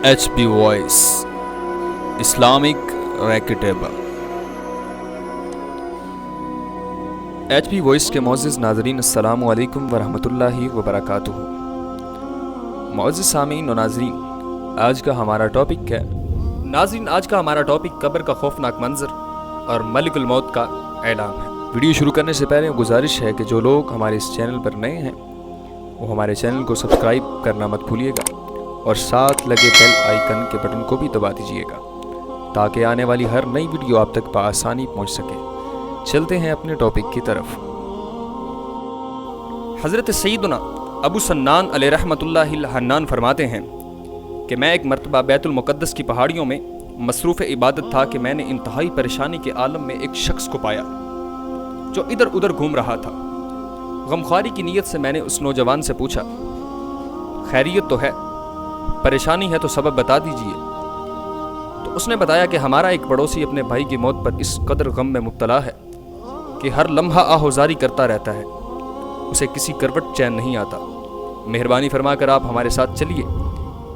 HP voice Islamic रैकेटेबल। HP voice के मोअज़्ज़िज़ नाज़रीन, अस्सलामु अलैकुम वरहमतुल्लाहि वबरकातुहू। मोअज़्ज़िज़ सामीन और नाज़रीन, आज का हमारा टॉपिक है आज का हमारा टॉपिक कब्र का खौफनाक मंजर और मलिकुल मौत का ऐलान है। वीडियो शुरू करने से पहले गुजारिश है कि जो लोग हमारे इस चैनल पर नए हैं वो हमारे चैनल को सब्सक्राइब करना मत भूलिएगा और साथ लगे बेल आइकन के बटन को भी दबा दीजिएगा ताकि आने वाली हर नई वीडियो आप तक बआसानी पहुंच सके। चलते हैं अपने टॉपिक की तरफ। हज़रत सैयदना अबू सन्नान अलैहि रहमतुल्लाहिल हन्नान फरमाते हैं कि मैं एक मरतबा बैतुल मुक़द्दस की पहाड़ियों में मसरूफ़ इबादत था कि मैंने इंतहाई परेशानी के आलम में एक शख्स को पाया जो इधर उधर घूम रहा था। गमख्वारी की नीयत से मैंने उस नौजवान से पूछा, खैरियत तो है, परेशानी है तो सबब बता दीजिए। तो उसने बताया कि हमारा एक पड़ोसी अपने भाई की मौत पर इस कदर गम में मुब्तला है कि हर लम्हा आहोजारी करता रहता है, उसे किसी करवट चैन नहीं आता। मेहरबानी फरमाकर आप हमारे साथ चलिए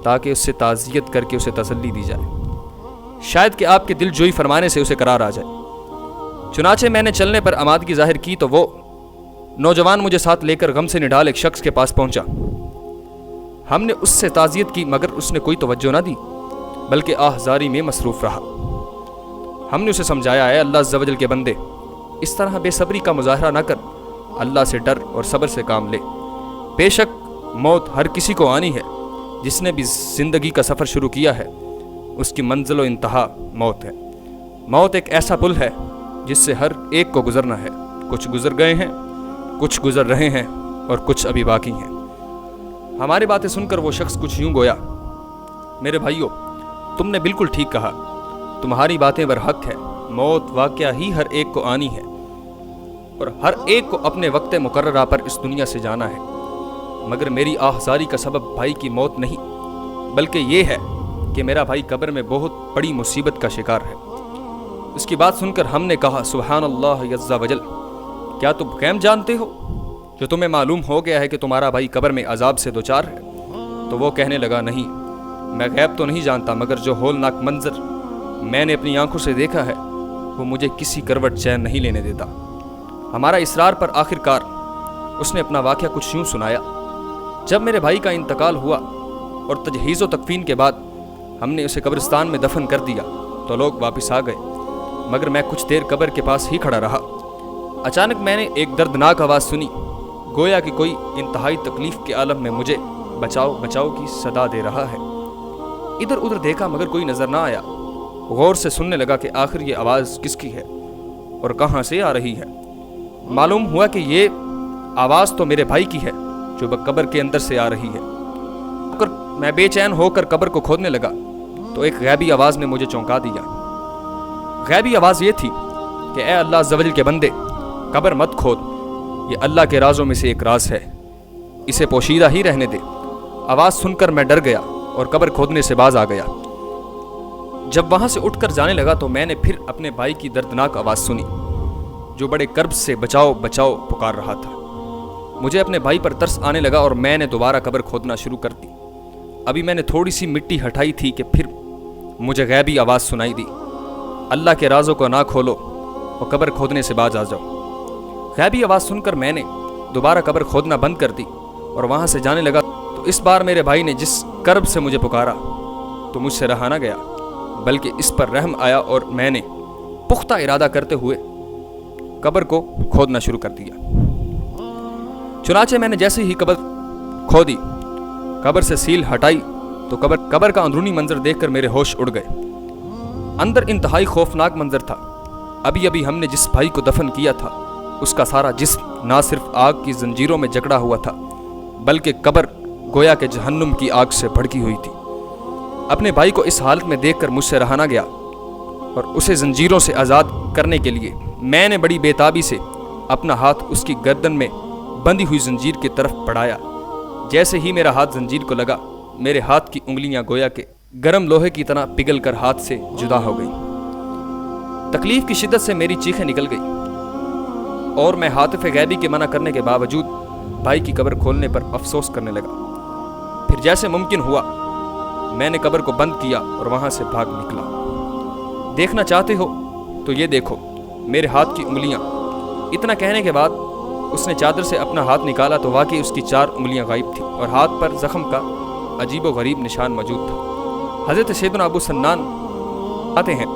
ताकि उससे ताज़ियत करके उसे तसल्ली दी जाए, शायद कि आपके दिल जोई फरमाने से उसे करार आ जाए। चुनाचे मैंने चलने पर आमादगी जाहिर की तो वो नौजवान मुझे साथ लेकर गम से निढाल एक शख्स के पास पहुंचा। हमने उससे ताज़ियत की मगर उसने कोई तवज्जो ना दी बल्कि आहजारी में मसरूफ़ रहा। हमने उसे समझाया, है अल्लाह अज़्ज़ व जल के बंदे, इस तरह बेसब्री का मुज़ाहरा ना कर, अल्लाह से डर और सब्र से काम ले। बेशक मौत हर किसी को आनी है, जिसने भी ज़िंदगी का सफ़र शुरू किया है उसकी मंजिल व इंतहा मौत है। मौत एक ऐसा पुल है जिससे हर एक को गुजरना है। कुछ गुजर गए हैं, कुछ गुजर रहे हैं और कुछ अभी बाकी हैं। हमारी बातें सुनकर वो शख्स कुछ यूं गोया, मेरे भाइयों, तुमने बिल्कुल ठीक कहा, तुम्हारी बातें बरहक है। मौत वाक़या ही हर एक को आनी है और हर एक को अपने वक्त मुकर्ररा पर इस दुनिया से जाना है। मगर मेरी आहजारी का सबब भाई की मौत नहीं बल्कि ये है कि मेरा भाई कब्र में बहुत बड़ी मुसीबत का शिकार है। उसकी बात सुनकर हमने कहा, सुभान अल्लाह यज़्ज़ा वजल, क्या तुम गैम जानते हो? जो तुम्हें मालूम हो गया है कि तुम्हारा भाई कब्र में अजाब से दोचार है? तो वो कहने लगा, नहीं, मैं गैब तो नहीं जानता, मगर जो होलनाक मंजर मैंने अपनी आंखों से देखा है वो मुझे किसी करवट चैन नहीं लेने देता। हमारा इसरार पर आखिरकार उसने अपना वाक़या कुछ यूँ सुनाया। जब मेरे भाई का इंतकाल हुआ और तजहीज़ व तकफीन के बाद हमने उसे कब्रिस्तान में दफन कर दिया तो लोग वापस आ गए, मगर मैं कुछ देर कब्र के पास ही खड़ा रहा। अचानक मैंने एक दर्दनाक आवाज़ सुनी, गोया कि कोई इंतहाई तकलीफ़ के आलम में मुझे बचाओ बचाओ की सदा दे रहा है। इधर उधर देखा मगर कोई नज़र ना आया। गौर से सुनने लगा कि आखिर ये आवाज़ किसकी है और कहाँ से आ रही है। मालूम हुआ कि ये आवाज़ तो मेरे भाई की है जो कब्र के अंदर से आ रही है। मैं बेचैन होकर कब्र को खोदने लगा तो एक गैबी आवाज़ ने मुझे चौंका दिया। गैबी आवाज़ ये थी कि ए अल्लाह अज़्ज़ व जल के बंदे, कब्र मत खोद, ये अल्लाह के राज़ों में से एक राज है, इसे पोशीदा ही रहने दे। आवाज़ सुनकर मैं डर गया और कब्र खोदने से बाज आ गया। जब वहाँ से उठकर जाने लगा तो मैंने फिर अपने भाई की दर्दनाक आवाज़ सुनी जो बड़े कर्ब से बचाओ बचाओ पुकार रहा था। मुझे अपने भाई पर तरस आने लगा और मैंने दोबारा कब्र खोदना शुरू कर दी। अभी मैंने थोड़ी सी मिट्टी हटाई थी कि फिर मुझे गैबी आवाज़ सुनाई दी, अल्लाह के राज़ों को ना खोलो और कब्र खोदने से बाज आ जाओ। गैबी आवाज़ सुनकर मैंने दोबारा कब्र खोदना बंद कर दी और वहाँ से जाने लगा। तो इस बार मेरे भाई ने जिस कर्ब से मुझे पुकारा तो मुझसे रहा ना गया, बल्कि इस पर रहम आया और मैंने पुख्ता इरादा करते हुए कब्र को खोदना शुरू कर दिया। चुनाचे मैंने जैसे ही कब्र खोदी, कब्र से सील हटाई तो कब्र का अंदरूनी मंजर देखकर मेरे होश उड़ गए। अंदर इंतहाई खौफनाक मंजर था। अभी अभी हमने जिस भाई को दफन किया था उसका सारा जिस्म ना सिर्फ आग की जंजीरों में जकड़ा हुआ था बल्कि कब्र गोया के जहन्नुम की आग से भड़की हुई थी। अपने भाई को इस हालत में देखकर मुझसे रहा ना गया और उसे जंजीरों से आज़ाद करने के लिए मैंने बड़ी बेताबी से अपना हाथ उसकी गर्दन में बंधी हुई जंजीर की तरफ बढ़ाया। जैसे ही मेरा हाथ जंजीर को लगा, मेरे हाथ की उंगलियां गोया के गर्म लोहे की तरह पिघल कर हाथ से जुदा हो गई। तकलीफ की शिद्दत से मेरी चीखें निकल गई और मैं हातिफ़ गैबी के मना करने के बावजूद भाई की कब्र खोलने पर अफसोस करने लगा। फिर जैसे मुमकिन हुआ میں نے قبر کو بند کیا اور وہاں سے بھاگ نکلا۔ دیکھنا چاہتے ہو تو یہ دیکھو میرے ہاتھ کی انگلیاں۔ اتنا کہنے کے بعد اس نے چادر سے اپنا ہاتھ نکالا تو واقعی اس کی 4 انگلیاں غائب تھیں اور ہاتھ پر زخم کا عجیب و غریب نشان موجود تھا۔ حضرت سیدنا ابو سنان آتے ہیں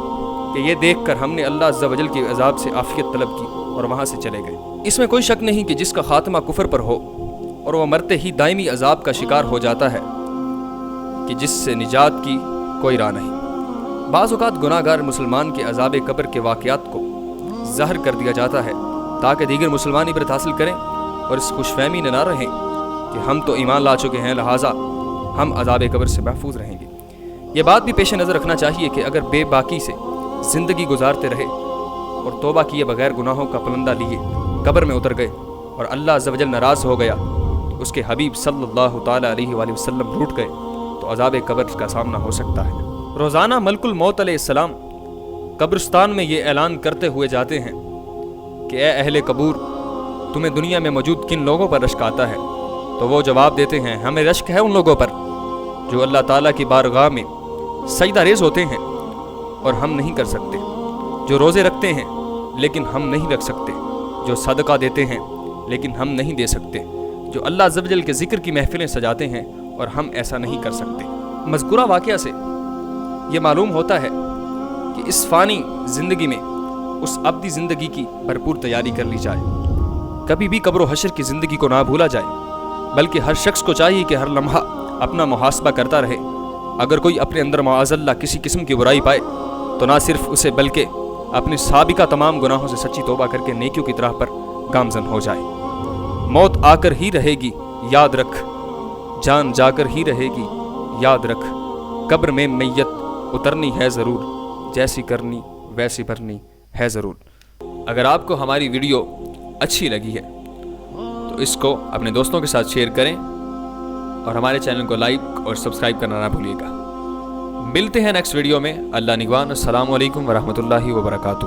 کہ یہ دیکھ کر ہم نے اللہ عز و جل کے عذاب سے عافیت طلب کی اور وہاں سے چلے گئے۔ اس میں کوئی شک نہیں کہ جس کا خاتمہ کفر پر ہو اور وہ مرتے ہی دائمی عذاب کا شکار ہو جاتا ہے کہ جس سے نجات کی کوئی راہ نہیں۔ بعض اوقات گناہ گار مسلمان کے عذاب قبر کے واقعات کو ظاہر کر دیا جاتا ہے تاکہ دیگر مسلمان عبرت حاصل کریں اور اس خوش فہمی نہ رہیں کہ ہم تو ایمان لا چکے ہیں لہٰذا ہم عذاب قبر سے محفوظ رہیں گے۔ یہ بات بھی پیش نظر رکھنا چاہیے کہ اگر بے باکی سے زندگی گزارتے رہے اور توبہ کیے بغیر گناہوں کا پلندہ لیے قبر میں اتر گئے اور اللہ عز و جل ناراض ہو گیا، اس کے حبیب صلی اللہ تعالیٰ علیہ وآلہ وسلم روٹھ گئے تو عذاب قبر کا سامنا ہو سکتا ہے۔ روزانہ ملک الموت علیہ السلام قبرستان میں یہ اعلان کرتے ہوئے جاتے ہیں کہ اے اہل قبور، تمہیں دنیا میں موجود کن لوگوں پر رشک آتا ہے؟ تو وہ جواب دیتے ہیں ہمیں رشک ہے ان لوگوں پر جو اللہ تعالیٰ کی بارگاہ میں سجدہ ریز ہوتے ہیں اور ہم نہیں کر سکتے، جو روزے رکھتے ہیں لیکن ہم نہیں رکھ سکتے، جو صدقہ دیتے ہیں لیکن ہم نہیں دے سکتے، جو اللہ عز و جل کے ذکر کی محفلیں سجاتے ہیں اور ہم ایسا نہیں کر سکتے۔ مذکورہ واقعہ سے یہ معلوم ہوتا ہے کہ اس فانی زندگی میں اس ابدی زندگی کی بھرپور تیاری کر لی جائے، کبھی بھی قبر و حشر کی زندگی کو نہ بھولا جائے، بلکہ ہر شخص کو چاہیے کہ ہر لمحہ اپنا محاسبہ کرتا رہے۔ اگر کوئی اپنے اندر معاذ اللہ کسی قسم کی برائی پائے تو نہ صرف اسے بلکہ اپنے سابقہ تمام گناہوں سے سچی توبہ کر کے نیکیوں کی طرح پر گامزن ہو جائے۔ موت آ کر ہی رہے گی یاد رکھ، جان جا کر ہی رہے گی یاد رکھ، قبر میں میت اترنی ہے ضرور، جیسی کرنی ویسی بھرنی ہے ضرور۔ اگر آپ کو ہماری ویڈیو اچھی لگی ہے تو اس کو اپنے دوستوں کے ساتھ شیئر کریں اور ہمارے چینل کو لائک اور سبسکرائب کرنا نہ بھولیے گا۔ ملتے ہیں نیکسٹ ویڈیو میں۔ اللہ نگوان۔ السلام علیکم ورحمۃ اللہ وبرکاتہ۔